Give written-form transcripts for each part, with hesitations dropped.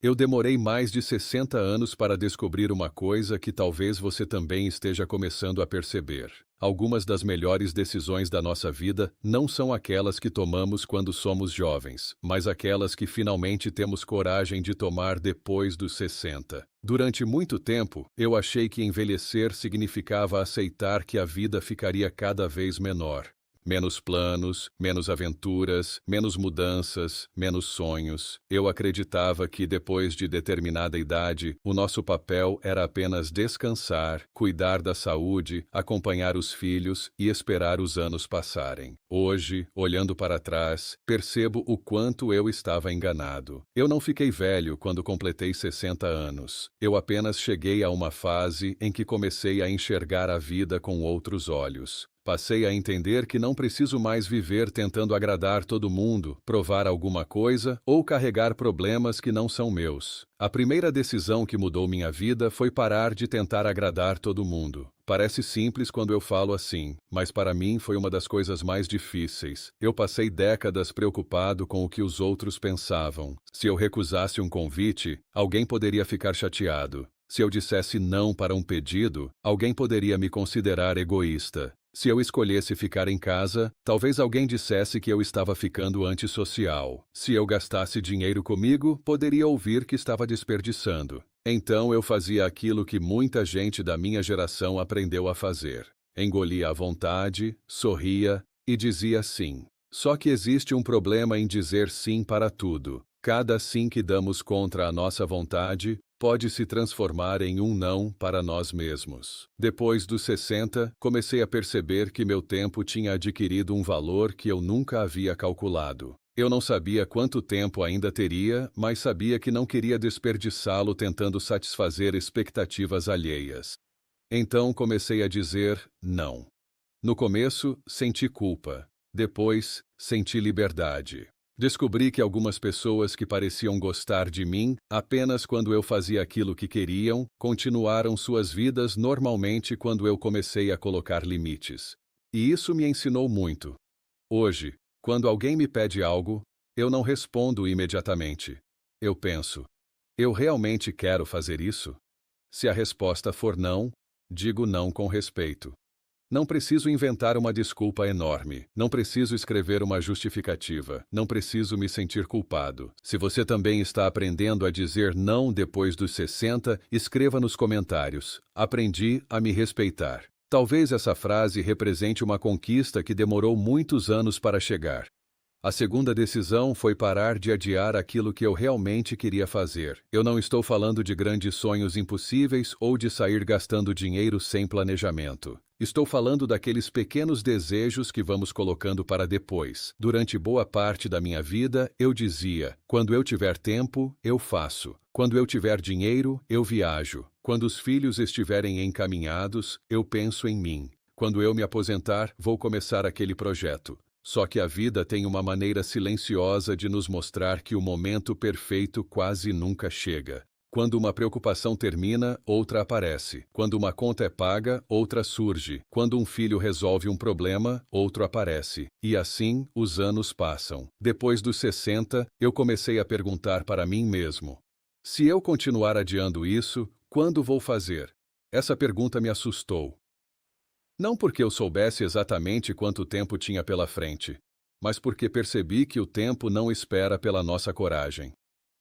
Eu demorei mais de 60 anos para descobrir uma coisa que talvez você também esteja começando a perceber. Algumas das melhores decisões da nossa vida não são aquelas que tomamos quando somos jovens, mas aquelas que finalmente temos coragem de tomar depois dos 60. Durante muito tempo, eu achei que envelhecer significava aceitar que a vida ficaria cada vez menor. Menos planos, menos aventuras, menos mudanças, menos sonhos. Eu acreditava que, depois de determinada idade, o nosso papel era apenas descansar, cuidar da saúde, acompanhar os filhos e esperar os anos passarem. Hoje, olhando para trás, percebo o quanto eu estava enganado. Eu não fiquei velho quando completei 60 anos. Eu apenas cheguei a uma fase em que comecei a enxergar a vida com outros olhos. Passei a entender que não preciso mais viver tentando agradar todo mundo, provar alguma coisa ou carregar problemas que não são meus. A primeira decisão que mudou minha vida foi parar de tentar agradar todo mundo. Parece simples quando eu falo assim, mas para mim foi uma das coisas mais difíceis. Eu passei décadas preocupado com o que os outros pensavam. Se eu recusasse um convite, alguém poderia ficar chateado. Se eu dissesse não para um pedido, alguém poderia me considerar egoísta. Se eu escolhesse ficar em casa, talvez alguém dissesse que eu estava ficando antissocial. Se eu gastasse dinheiro comigo, poderia ouvir que estava desperdiçando. Então eu fazia aquilo que muita gente da minha geração aprendeu a fazer. Engolia à vontade, sorria e dizia sim. Só que existe um problema em dizer sim para tudo. Cada sim que damos contra a nossa vontade pode se transformar em um não para nós mesmos. Depois dos 60, comecei a perceber que meu tempo tinha adquirido um valor que eu nunca havia calculado. Eu não sabia quanto tempo ainda teria, mas sabia que não queria desperdiçá-lo tentando satisfazer expectativas alheias. Então comecei a dizer não. No começo, senti culpa. Depois, senti liberdade. Descobri que algumas pessoas que pareciam gostar de mim apenas quando eu fazia aquilo que queriam, continuaram suas vidas normalmente quando eu comecei a colocar limites. E isso me ensinou muito. Hoje, quando alguém me pede algo, eu não respondo imediatamente. Eu penso: eu realmente quero fazer isso? Se a resposta for não, digo não com respeito. Não preciso inventar uma desculpa enorme. Não preciso escrever uma justificativa. Não preciso me sentir culpado. Se você também está aprendendo a dizer não depois dos 60, escreva nos comentários. Aprendi a me respeitar. Talvez essa frase represente uma conquista que demorou muitos anos para chegar. A segunda decisão foi parar de adiar aquilo que eu realmente queria fazer. Eu não estou falando de grandes sonhos impossíveis ou de sair gastando dinheiro sem planejamento. Estou falando daqueles pequenos desejos que vamos colocando para depois. Durante boa parte da minha vida, eu dizia: quando eu tiver tempo, eu faço. Quando eu tiver dinheiro, eu viajo. Quando os filhos estiverem encaminhados, eu penso em mim. Quando eu me aposentar, vou começar aquele projeto. Só que a vida tem uma maneira silenciosa de nos mostrar que o momento perfeito quase nunca chega. Quando uma preocupação termina, outra aparece. Quando uma conta é paga, outra surge. Quando um filho resolve um problema, outro aparece. E assim, os anos passam. Depois dos 60, eu comecei a perguntar para mim mesmo: se eu continuar adiando isso, quando vou fazer? Essa pergunta me assustou. Não porque eu soubesse exatamente quanto tempo tinha pela frente, mas porque percebi que o tempo não espera pela nossa coragem.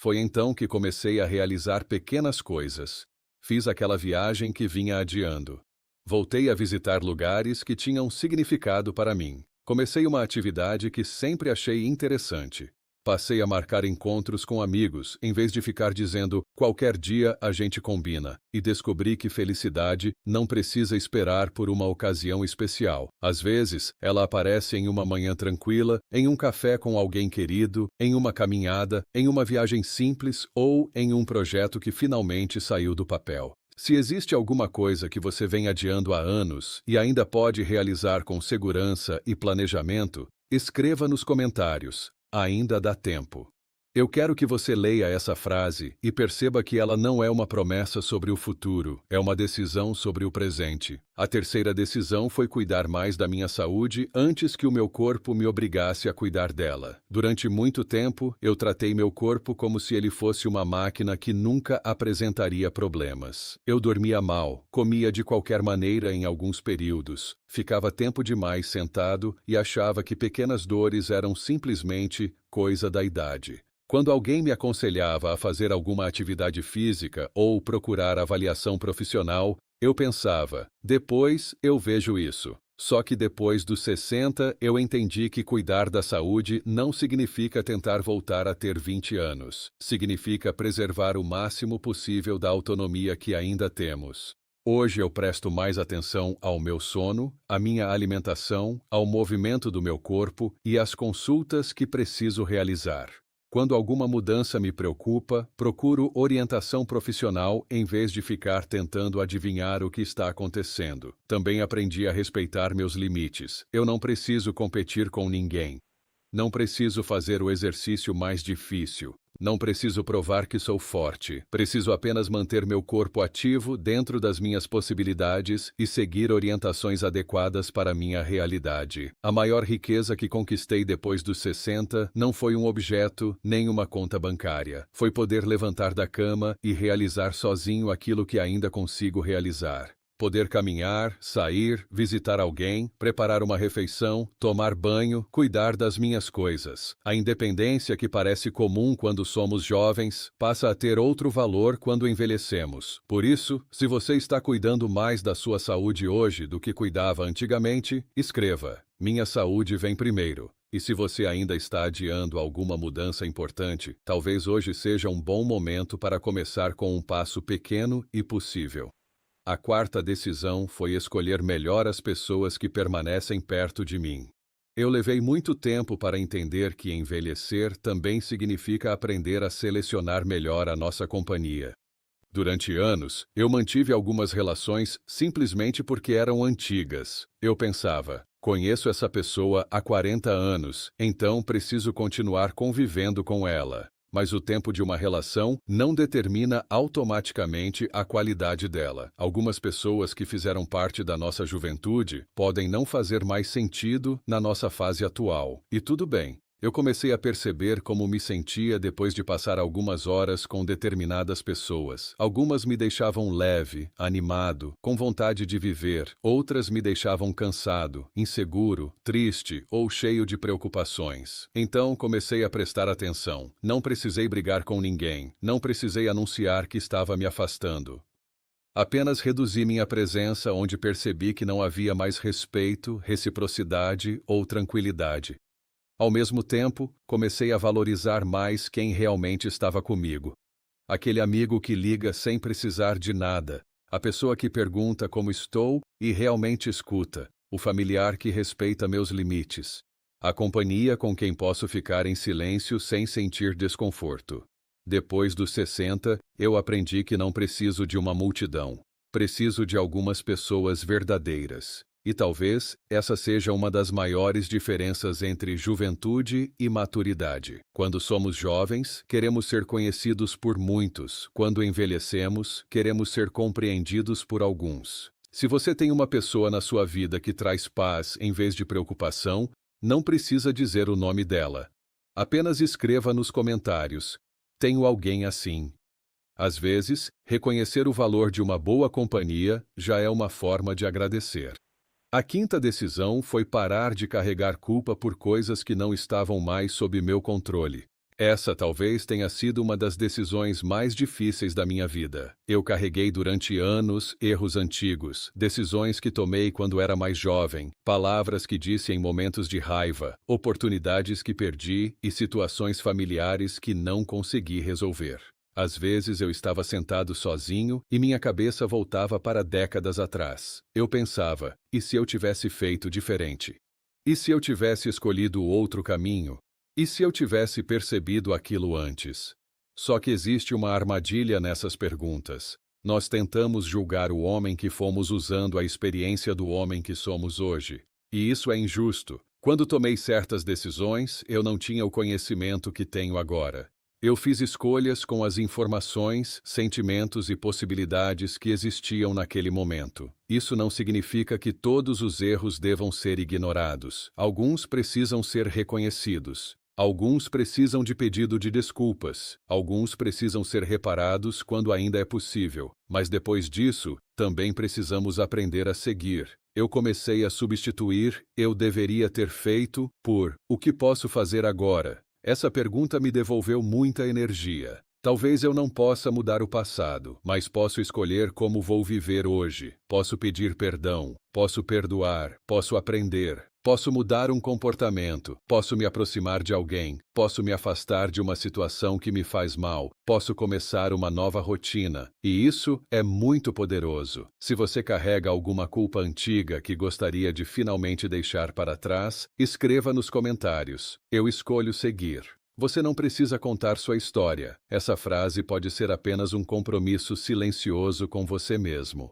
Foi então que comecei a realizar pequenas coisas. Fiz aquela viagem que vinha adiando. Voltei a visitar lugares que tinham significado para mim. Comecei uma atividade que sempre achei interessante. Passei a marcar encontros com amigos, em vez de ficar dizendo qualquer dia a gente combina, e descobri que felicidade não precisa esperar por uma ocasião especial. Às vezes, ela aparece em uma manhã tranquila, em um café com alguém querido, em uma caminhada, em uma viagem simples ou em um projeto que finalmente saiu do papel. Se existe alguma coisa que você vem adiando há anos e ainda pode realizar com segurança e planejamento, escreva nos comentários. Ainda dá tempo. Eu quero que você leia essa frase e perceba que ela não é uma promessa sobre o futuro, é uma decisão sobre o presente. A terceira decisão foi cuidar mais da minha saúde antes que o meu corpo me obrigasse a cuidar dela. Durante muito tempo, eu tratei meu corpo como se ele fosse uma máquina que nunca apresentaria problemas. Eu dormia mal, comia de qualquer maneira em alguns períodos, ficava tempo demais sentado e achava que pequenas dores eram simplesmente coisa da idade. Quando alguém me aconselhava a fazer alguma atividade física ou procurar avaliação profissional, eu pensava, depois eu vejo isso. Só que depois dos 60 eu entendi que cuidar da saúde não significa tentar voltar a ter 20 anos. Significa preservar o máximo possível da autonomia que ainda temos. Hoje eu presto mais atenção ao meu sono, à minha alimentação, ao movimento do meu corpo e às consultas que preciso realizar. Quando alguma mudança me preocupa, procuro orientação profissional em vez de ficar tentando adivinhar o que está acontecendo. Também aprendi a respeitar meus limites. Eu não preciso competir com ninguém. Não preciso fazer o exercício mais difícil. Não preciso provar que sou forte. Preciso apenas manter meu corpo ativo dentro das minhas possibilidades e seguir orientações adequadas para minha realidade. A maior riqueza que conquistei depois dos 60 não foi um objeto nem uma conta bancária. Foi poder levantar da cama e realizar sozinho aquilo que ainda consigo realizar. Poder caminhar, sair, visitar alguém, preparar uma refeição, tomar banho, cuidar das minhas coisas. A independência que parece comum quando somos jovens passa a ter outro valor quando envelhecemos. Por isso, se você está cuidando mais da sua saúde hoje do que cuidava antigamente, escreva: minha saúde vem primeiro. E se você ainda está adiando alguma mudança importante, talvez hoje seja um bom momento para começar com um passo pequeno e possível. A quarta decisão foi escolher melhor as pessoas que permanecem perto de mim. Eu levei muito tempo para entender que envelhecer também significa aprender a selecionar melhor a nossa companhia. Durante anos, eu mantive algumas relações simplesmente porque eram antigas. Eu pensava, conheço essa pessoa há 40 anos, então preciso continuar convivendo com ela. Mas o tempo de uma relação não determina automaticamente a qualidade dela. Algumas pessoas que fizeram parte da nossa juventude podem não fazer mais sentido na nossa fase atual. E tudo bem. Eu comecei a perceber como me sentia depois de passar algumas horas com determinadas pessoas. Algumas me deixavam leve, animado, com vontade de viver. Outras me deixavam cansado, inseguro, triste ou cheio de preocupações. Então comecei a prestar atenção. Não precisei brigar com ninguém. Não precisei anunciar que estava me afastando. Apenas reduzi minha presença onde percebi que não havia mais respeito, reciprocidade ou tranquilidade. Ao mesmo tempo, comecei a valorizar mais quem realmente estava comigo. Aquele amigo que liga sem precisar de nada, a pessoa que pergunta como estou e realmente escuta, o familiar que respeita meus limites, a companhia com quem posso ficar em silêncio sem sentir desconforto. Depois dos 60, eu aprendi que não preciso de uma multidão. Preciso de algumas pessoas verdadeiras. E talvez essa seja uma das maiores diferenças entre juventude e maturidade. Quando somos jovens, queremos ser conhecidos por muitos. Quando envelhecemos, queremos ser compreendidos por alguns. Se você tem uma pessoa na sua vida que traz paz em vez de preocupação, não precisa dizer o nome dela. Apenas escreva nos comentários: tenho alguém assim. Às vezes, reconhecer o valor de uma boa companhia já é uma forma de agradecer. A quinta decisão foi parar de carregar culpa por coisas que não estavam mais sob meu controle. Essa talvez tenha sido uma das decisões mais difíceis da minha vida. Eu carreguei durante anos erros antigos, decisões que tomei quando era mais jovem, palavras que disse em momentos de raiva, oportunidades que perdi e situações familiares que não consegui resolver. Às vezes eu estava sentado sozinho e minha cabeça voltava para décadas atrás. Eu pensava, e se eu tivesse feito diferente? E se eu tivesse escolhido outro caminho? E se eu tivesse percebido aquilo antes? Só que existe uma armadilha nessas perguntas. Nós tentamos julgar o homem que fomos usando a experiência do homem que somos hoje. E isso é injusto. Quando tomei certas decisões, eu não tinha o conhecimento que tenho agora. Eu fiz escolhas com as informações, sentimentos e possibilidades que existiam naquele momento. Isso não significa que todos os erros devam ser ignorados. Alguns precisam ser reconhecidos. Alguns precisam de pedido de desculpas. Alguns precisam ser reparados quando ainda é possível. Mas depois disso, também precisamos aprender a seguir. Eu comecei a substituir "eu deveria ter feito" por "o que posso fazer agora?". Essa pergunta me devolveu muita energia. Talvez eu não possa mudar o passado, mas posso escolher como vou viver hoje. Posso pedir perdão, posso perdoar, posso aprender, posso mudar um comportamento, posso me aproximar de alguém, posso me afastar de uma situação que me faz mal, posso começar uma nova rotina. E isso é muito poderoso. Se você carrega alguma culpa antiga que gostaria de finalmente deixar para trás, escreva nos comentários. Eu escolho seguir. Você não precisa contar sua história. Essa frase pode ser apenas um compromisso silencioso com você mesmo.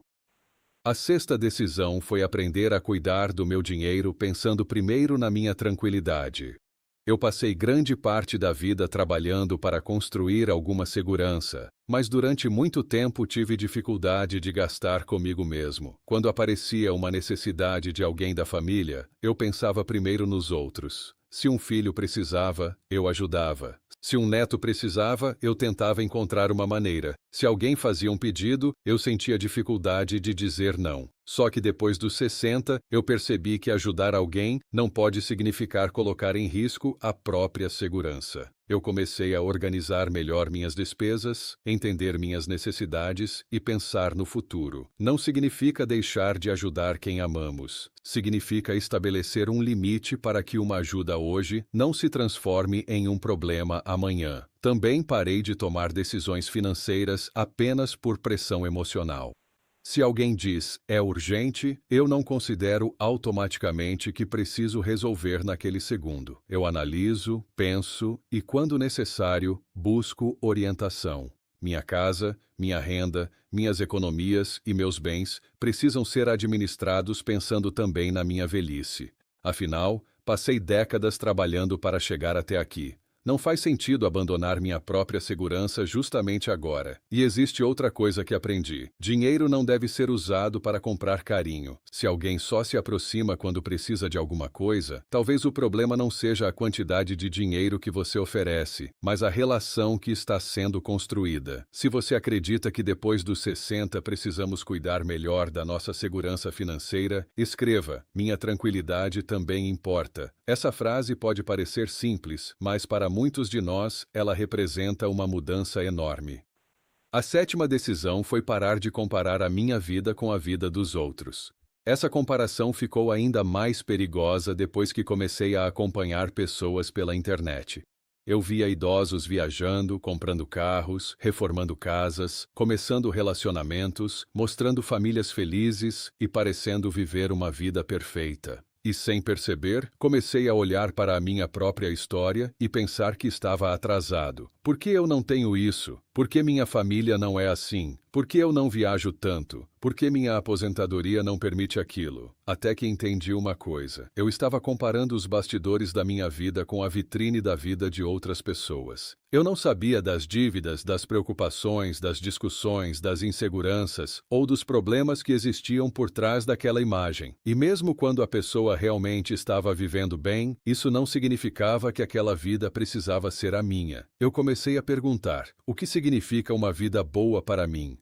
A sexta decisão foi aprender a cuidar do meu dinheiro pensando primeiro na minha tranquilidade. Eu passei grande parte da vida trabalhando para construir alguma segurança, mas durante muito tempo tive dificuldade de gastar comigo mesmo. Quando aparecia uma necessidade de alguém da família, eu pensava primeiro nos outros. Se um filho precisava, eu ajudava. Se um neto precisava, eu tentava encontrar uma maneira. Se alguém fazia um pedido, eu sentia dificuldade de dizer não. Só que depois dos 60, eu percebi que ajudar alguém não pode significar colocar em risco a própria segurança. Eu comecei a organizar melhor minhas despesas, entender minhas necessidades e pensar no futuro. Não significa deixar de ajudar quem amamos. Significa estabelecer um limite para que uma ajuda hoje não se transforme em um problema amanhã. Também parei de tomar decisões financeiras apenas por pressão emocional. Se alguém diz "é urgente", eu não considero automaticamente que preciso resolver naquele segundo. Eu analiso, penso e, quando necessário, busco orientação. Minha casa, minha renda, minhas economias e meus bens precisam ser administrados pensando também na minha velhice. Afinal, passei décadas trabalhando para chegar até aqui. Não faz sentido abandonar minha própria segurança justamente agora. E existe outra coisa que aprendi. Dinheiro não deve ser usado para comprar carinho. Se alguém só se aproxima quando precisa de alguma coisa, talvez o problema não seja a quantidade de dinheiro que você oferece, mas a relação que está sendo construída. Se você acredita que depois dos 60 precisamos cuidar melhor da nossa segurança financeira, escreva: "Minha tranquilidade também importa". Essa frase pode parecer simples, mas para muitos de nós, ela representa uma mudança enorme. A sétima decisão foi parar de comparar a minha vida com a vida dos outros. Essa comparação ficou ainda mais perigosa depois que comecei a acompanhar pessoas pela internet. Eu via idosos viajando, comprando carros, reformando casas, começando relacionamentos, mostrando famílias felizes e parecendo viver uma vida perfeita. E, sem perceber, comecei a olhar para a minha própria história e pensar que estava atrasado. Por que eu não tenho isso? Por que minha família não é assim? Por que eu não viajo tanto? Por que minha aposentadoria não permite aquilo? Até que entendi uma coisa. Eu estava comparando os bastidores da minha vida com a vitrine da vida de outras pessoas. Eu não sabia das dívidas, das preocupações, das discussões, das inseguranças ou dos problemas que existiam por trás daquela imagem. E mesmo quando a pessoa realmente estava vivendo bem, isso não significava que aquela vida precisava ser a minha. Eu comecei a perguntar: o que significa uma vida boa para mim?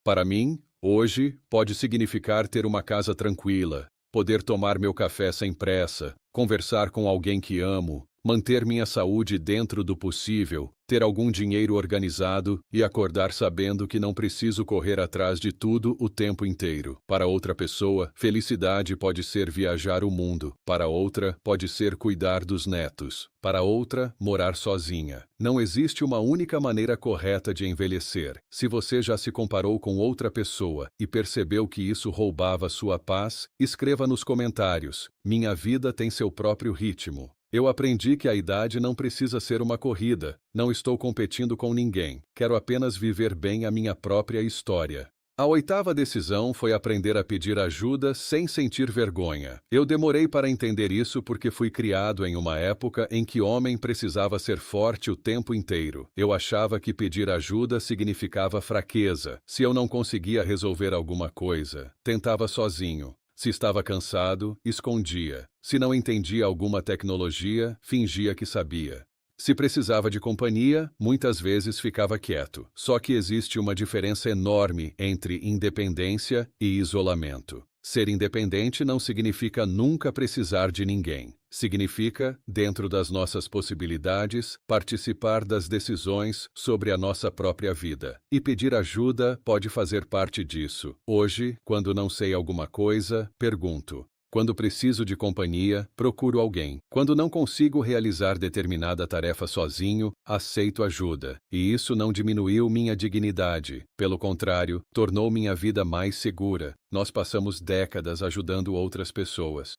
Para mim, hoje, pode significar ter uma casa tranquila, poder tomar meu café sem pressa, conversar com alguém que amo, manter minha saúde dentro do possível, ter algum dinheiro organizado e acordar sabendo que não preciso correr atrás de tudo o tempo inteiro. Para outra pessoa, felicidade pode ser viajar o mundo. Para outra, pode ser cuidar dos netos. Para outra, morar sozinha. Não existe uma única maneira correta de envelhecer. Se você já se comparou com outra pessoa e percebeu que isso roubava sua paz, escreva nos comentários: "Minha vida tem seu próprio ritmo". Eu aprendi que a idade não precisa ser uma corrida. Não estou competindo com ninguém. Quero apenas viver bem a minha própria história. A oitava decisão foi aprender a pedir ajuda sem sentir vergonha. Eu demorei para entender isso porque fui criado em uma época em que homem precisava ser forte o tempo inteiro. Eu achava que pedir ajuda significava fraqueza. Se eu não conseguia resolver alguma coisa, tentava sozinho. Se estava cansado, escondia. Se não entendia alguma tecnologia, fingia que sabia. Se precisava de companhia, muitas vezes ficava quieto. Só que existe uma diferença enorme entre independência e isolamento. Ser independente não significa nunca precisar de ninguém. Significa, dentro das nossas possibilidades, participar das decisões sobre a nossa própria vida. E pedir ajuda pode fazer parte disso. Hoje, quando não sei alguma coisa, pergunto. Quando preciso de companhia, procuro alguém. Quando não consigo realizar determinada tarefa sozinho, aceito ajuda. E isso não diminuiu minha dignidade. Pelo contrário, tornou minha vida mais segura. Nós passamos décadas ajudando outras pessoas.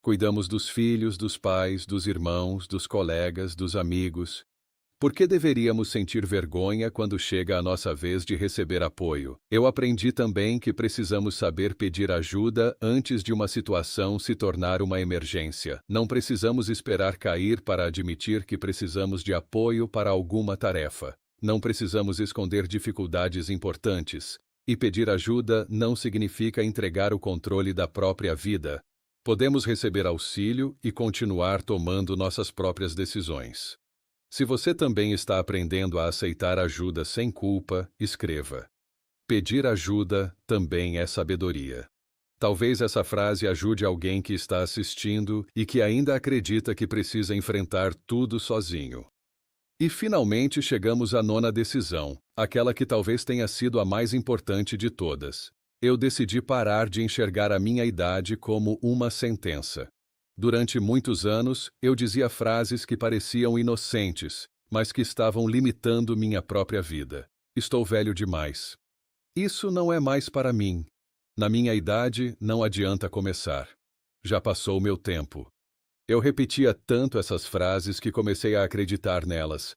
Cuidamos dos filhos, dos pais, dos irmãos, dos colegas, dos amigos. Por que deveríamos sentir vergonha quando chega a nossa vez de receber apoio? Eu aprendi também que precisamos saber pedir ajuda antes de uma situação se tornar uma emergência. Não precisamos esperar cair para admitir que precisamos de apoio para alguma tarefa. Não precisamos esconder dificuldades importantes. E pedir ajuda não significa entregar o controle da própria vida. Podemos receber auxílio e continuar tomando nossas próprias decisões. Se você também está aprendendo a aceitar ajuda sem culpa, escreva. Pedir ajuda também é sabedoria. Talvez essa frase ajude alguém que está assistindo e que ainda acredita que precisa enfrentar tudo sozinho. E finalmente chegamos à nona decisão, aquela que talvez tenha sido a mais importante de todas. Eu decidi parar de enxergar a minha idade como uma sentença. Durante muitos anos, eu dizia frases que pareciam inocentes, mas que estavam limitando minha própria vida. Estou velho demais. Isso não é mais para mim. Na minha idade, não adianta começar. Já passou o meu tempo. Eu repetia tanto essas frases que comecei a acreditar nelas.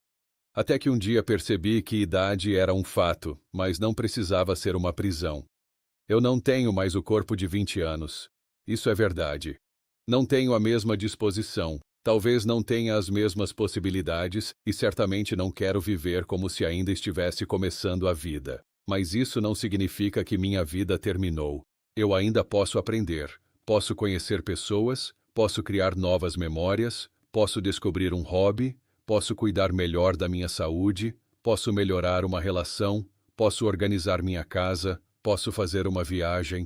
Até que um dia percebi que idade era um fato, mas não precisava ser uma prisão. Eu não tenho mais o corpo de 20 anos. Isso é verdade. Não tenho a mesma disposição, talvez não tenha as mesmas possibilidades e certamente não quero viver como se ainda estivesse começando a vida. Mas isso não significa que minha vida terminou. Eu ainda posso aprender, posso conhecer pessoas, posso criar novas memórias, posso descobrir um hobby, posso cuidar melhor da minha saúde, posso melhorar uma relação, posso organizar minha casa, posso fazer uma viagem,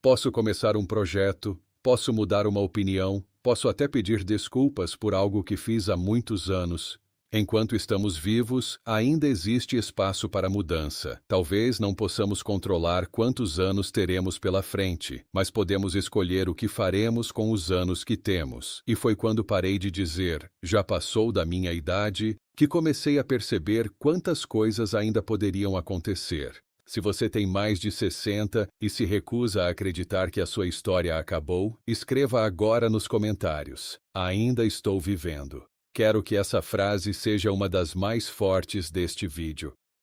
posso começar um projeto, posso mudar uma opinião, posso até pedir desculpas por algo que fiz há muitos anos. Enquanto estamos vivos, ainda existe espaço para mudança. Talvez não possamos controlar quantos anos teremos pela frente, mas podemos escolher o que faremos com os anos que temos. E foi quando parei de dizer, já passou da minha idade, que comecei a perceber quantas coisas ainda poderiam acontecer. Se você tem mais de 60 e se recusa a acreditar que a sua história acabou, escreva agora nos comentários. Ainda estou vivendo. Quero que essa frase seja uma das mais fortes deste vídeo.